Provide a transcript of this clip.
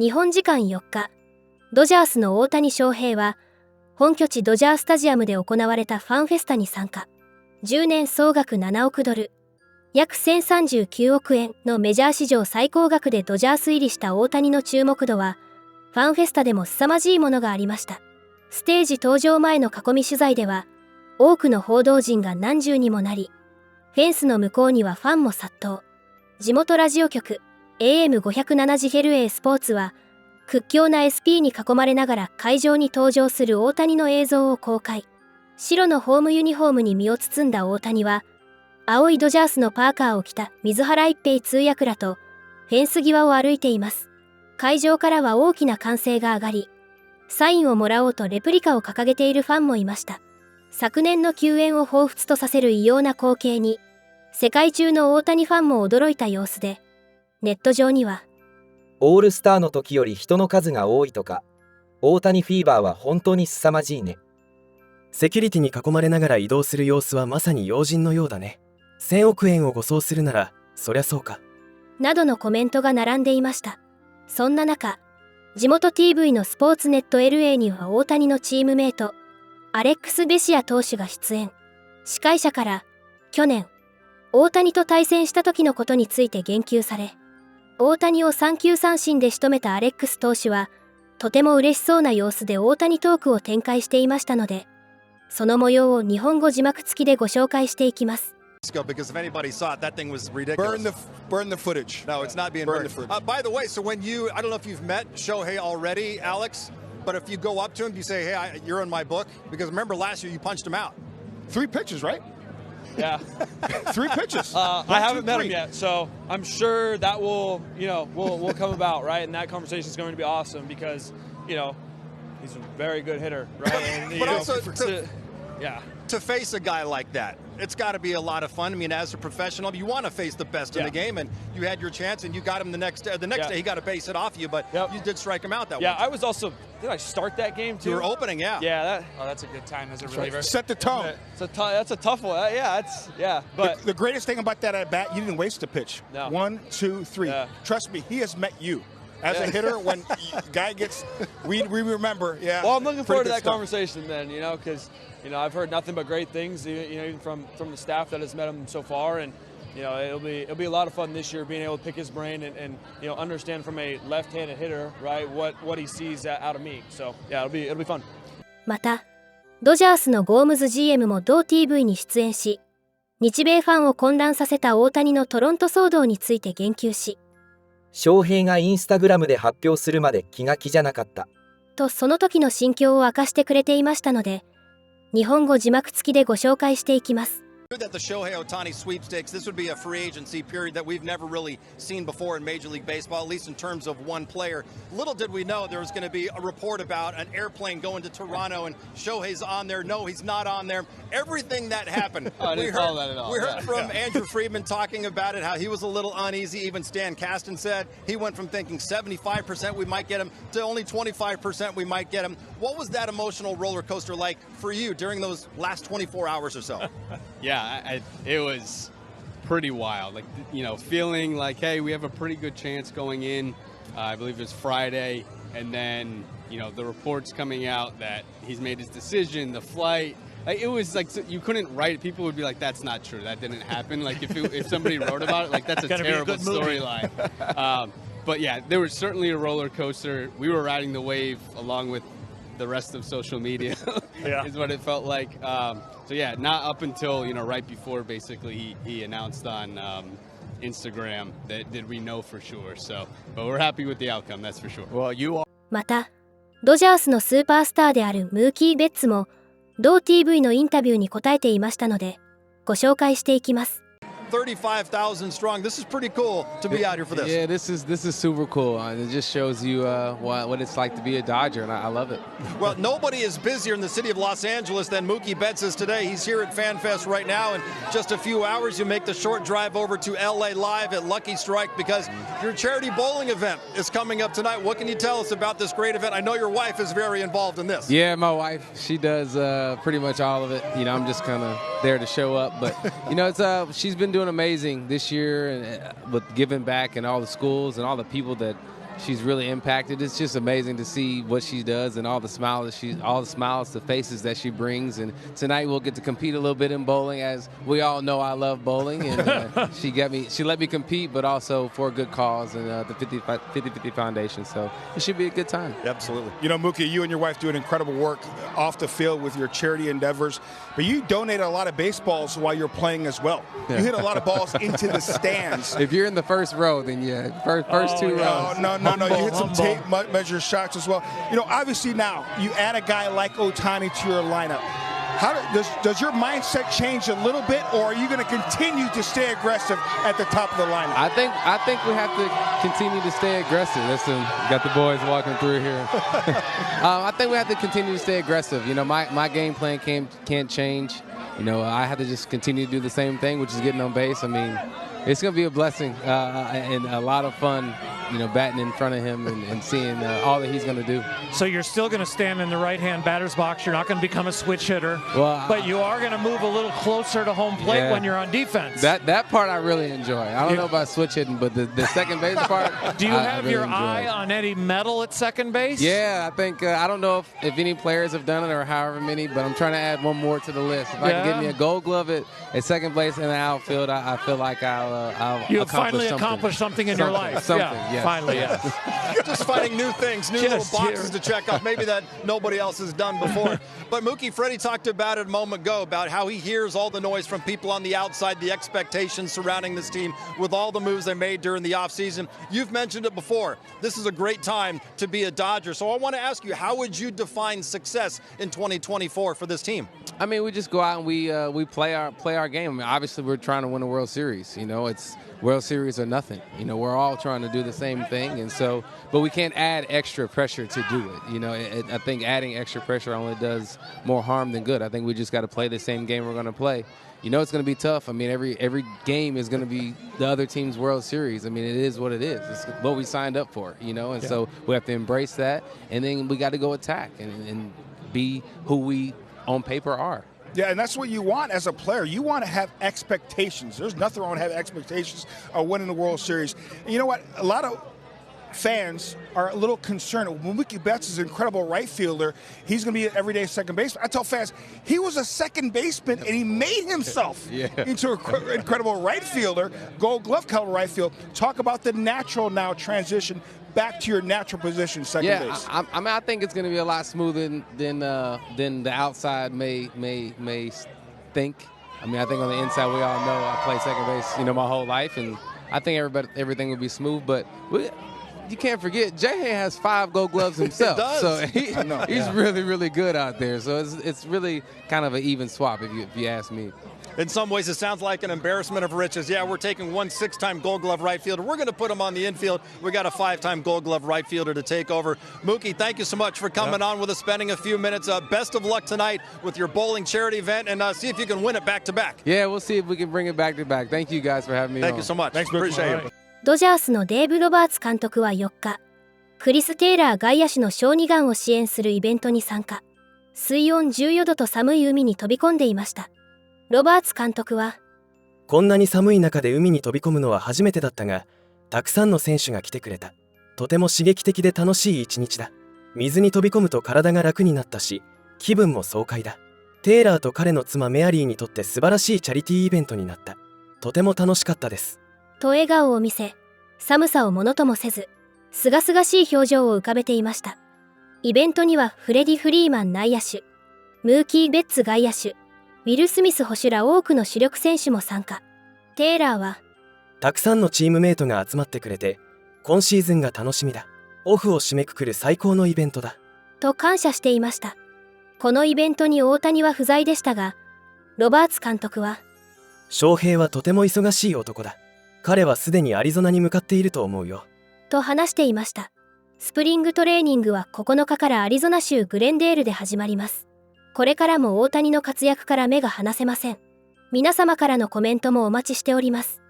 日本時間4日、ドジャースの大谷翔平は、本拠地ドジャースタジアムで行われたファンフェスタに参加。10年総額7億ドル、約1039億円のメジャー史上最高額でドジャース入りした大谷の注目度は、ファンフェスタでも凄まじいものがありました。ステージ登場前の囲み取材では、多くの報道陣が何重にもなり、フェンスの向こうにはファンも殺到。地元ラジオ局 AM570A スポーツは、屈強な SP に囲まれながら会場に登場する大谷の映像を公開。白のホームユニフォームに身を包んだ大谷は、青いドジャースのパーカーを着た水原一平通訳らとフェンス際を歩いています。会場からは大きな歓声が上がり、サインをもらおうとレプリカを掲げているファンもいました。昨年の休園を彷彿とさせる異様な光景に、世界中の大谷ファンも驚いた様子で、ネット上には、オールスターの時より人の数が多いとか、大谷フィーバーは本当に凄まじいね。セキュリティに囲まれながら移動する様子はまさに要人のようだね。1000億円を護送するなら、そりゃそうか。などのコメントが並んでいました。そんな中、地元 TV のスポーツネット LA には大谷のチームメイト、アレックス・ベシア投手が出演。司会者から、去年、大谷と対戦した時のことについて言及され、大谷を3球三振で仕留めたアレックス投手は、とても嬉しそうな様子で大谷トークを展開していましたので、その模様を日本語字幕付きでご紹介していきます。Because if anybody saw it, that thing was ridiculous. Burn the footage. No, it's not being burned. By the way, so when I don't know if you've met Shohei already, Alex, but if you go up to him, you say, hey, you're in my book. Because remember last year you punched him out. 3 pitches, right? Yeah. 3 pitches. I haven't met him yet, so I'm sure that will come about, right? And that conversation is going to be awesome because, he's a very good hitter, right? And, but also, to face a guy like that, it's got to be a lot of fun. I mean, as a professional, you want to face the best in the game, and you had your chance, and you got him the next day. He got a base hit off you, but you did strike him out that way. Yeah, I was also. Did I start that game too? You were opening, yeah. Yeah, that's a good time as a reliever. Set the tone. That's a tough one. But the greatest thing about that at bat, you didn't waste a pitch. No. 1, 2, 3. Yeah. Trust me, he has met you. As a hitter, when guy gets, we remember. Yeah. Well, I'm looking forward to that conversation then, because I've heard nothing but great things, even from the staff that has met him so far, and it'll be a lot of fun this year being able to pick his brain and understand from a left-handed hitter, right, what he sees out of me. So yeah, it'll be fun. また、ドジャースのゴームズ GM も同 TV に出演し、日米ファンを混乱させた大谷のトロント騒動について言及し、翔平がインスタグラムで発表するまで気が気じゃなかったとその時の心境を明かしてくれていましたので、日本語字幕付きでご紹介していきます。That the Shohei Ohtani sweepstakes, this would be a free agency period that we've never really seen before in Major League Baseball, at least in terms of one player. Little did we know there was going to be a report about an airplane going to Toronto and Shohei's on there. No, he's not on there. Everything that happened. We heard from Andrew Friedman talking about it, how he was a little uneasy. Even Stan Kasten said he went from thinking 75% we might get him to only 25% we might get him. What was that emotional roller coaster like for you during those last 24 hours or so? Yeah, it was pretty wild. Like, feeling like, hey, we have a pretty good chance going in. I believe it was Friday. And then, the reports coming out that he's made his decision, the flight. It was like, you couldn't write it. People would be like, that's not true. That didn't happen. Like, if somebody wrote about it, like, that's a terrible storyline. But yeah, there was certainly a roller coaster. We were riding the wave along with the rest of social media is what it felt like. So yeah, not up until right before basically he announced on Instagram that did we know for sure. So, but we're happy with the outcome, that's for sure. Well, you are. また、ドジャースのスーパースターであるムーキー・ベッツも同 TV のインタビューに答えていましたので、ご紹介していきます。35,000 strong. This is pretty cool to be out here for this. Yeah, this is super cool. It just shows you what it's like to be a Dodger, and I love it. Well, nobody is busier in the city of Los Angeles than Mookie Betts is today. He's here at FanFest right now. In just a few hours, you make the short drive over to LA Live at Lucky Strike because your charity bowling event is coming up tonight. What can you tell us about this great event? I know your wife is very involved in this. Yeah, my wife, she does pretty much all of it. I'm just kind of there to show up, but it's she's been doing amazing this year and with giving back and all the schools and all the people that she's really impacted. It's just amazing to see what she does and all the smiles, the faces that she brings. And tonight we'll get to compete a little bit in bowling, as we all know I love bowling. And she let me compete, but also for a good cause and the 50/50 Foundation. So it should be a good time. Absolutely. You know, Mookie, you and your wife do an incredible work off the field with your charity endeavors, but you donate a lot of baseballs while you're playing as well. You hit a lot of balls into the stands. If you're in the first row, then yeah, first two rows. No. You hit some tape measure shots as well. You know, obviously now you add a guy like Ohtani to your lineup. How does your mindset change a little bit, or are you going to continue to stay aggressive at the top of the lineup? I think we have to continue to stay aggressive. Listen, got the boys walking through here. I think we have to continue to stay aggressive. You know, my game plan can't change. You know, I have to just continue to do the same thing, which is getting on base. I mean, it's going to be a blessing and a lot of fun, you know, batting in front of him and seeing all that he's going to do. So you're still going to stand in the right-hand batter's box. You're not going to become a switch hitter. Well, but you are going to move a little closer to home plate when you're on defense. That part I really enjoy. I don't know about switch hitting, but the second base part, do you have really your enjoy. eye on any medal at second base? Yeah, I think I don't know if any players have done it or however many, but I'm trying to add one more to the list. If I can get me a Gold Glove at second base and the outfield, I feel like I'll You've finally accomplished something in your life. Yes. Finally, yes. Just finding new things, new little boxes to check off, maybe that nobody else has done before. But Mookie, Freddie talked about it a moment ago, about how he hears all the noise from people on the outside, the expectations surrounding this team with all the moves they made during the offseason. You've mentioned it before. This is a great time to be a Dodger. So I want to ask you, how would you define success in 2024 for this team? I mean, we just go out and we play our game. I mean, obviously, we're trying to win a World Series. You know, it's World Series or nothing. You know, we're all trying to do the same thing, and so, but we can't add extra pressure to do it. You know, I think adding extra pressure only does more harm than good. I think we just got to play the same game we're going to play. You know, it's going to be tough. I mean, every game is going to be the other team's World Series. I mean, it is what it is. It's what we signed up for, you know, and so we have to embrace that, and then we got to go attack and be who we on paper are. Yeah, and that's what you want as a player. You want to have expectations. There's nothing wrong with having expectations of winning the World Series. And you know what? A lot of fans are a little concerned. Mookie Betts is an incredible right fielder. He's going to be an everyday second baseman. I tell fans, he was a second baseman, and he made himself into an incredible right fielder, Gold Glove caliber right field. Talk about the natural now transition back to your natural position, second base. I mean, I think it's going to be a lot smoother than the outside may think. I mean, I think on the inside, we all know I played second base, you know, my whole life, and I think everything will be smooth. But you can't forget, Shohei has 5 Gold Gloves himself, so he's really, really good out there. So it's really kind of an even swap, if you ask me. In some ways, it sounds like an embarrassment of riches. Yeah, we're taking one 6-time Gold Glove right fielder. We're going to put him on the infield. We got a 5-time Gold Glove right fielder to take over. Mookie, thank you so much for coming on with us, spending a few minutes. Best of luck tonight with your bowling charity event, and see if you can win it back-to-back. Yeah, we'll see if we can bring it back-to-back. Thank you guys for having me Thank on. you so much. Thanks, Appreciate it. ドジャースのデーブ・ロバーツ監督は4日、クリス・テイラー外野手の小児がんを支援するイベントに参加。水温14度と寒い海に飛び込んでいました。ロバーツ監督は、こんなに寒い中で海に飛び込むのは初めてだったが、たくさんの選手が来てくれた。とても刺激的で楽しい一日だ。水に飛び込むと体が楽になったし、気分も爽快だ。テイラーと彼の妻メアリーにとって素晴らしいチャリティーイベントになった。とても楽しかったです。と笑顔を見せ、寒さをものともせず、すがすがしい表情を浮かべていました。イベントにはフレディ・フリーマン内野手、ムーキー・ベッツ外野手、ウィル・スミス捕手ら多くの主力選手も参加。テイラーは、たくさんのチームメイトが集まってくれて、今シーズンが楽しみだ。オフを締めくくる最高のイベントだ。と感謝していました。このイベントに大谷は不在でしたが、ロバーツ監督は、翔平はとても忙しい男だ。彼はすでにアリゾナに向かっていると思うよ。と話していました。スプリングトレーニングは9日からアリゾナ州グレンデールで始まります。これからも大谷の活躍から目が離せません。皆様からのコメントもお待ちしております。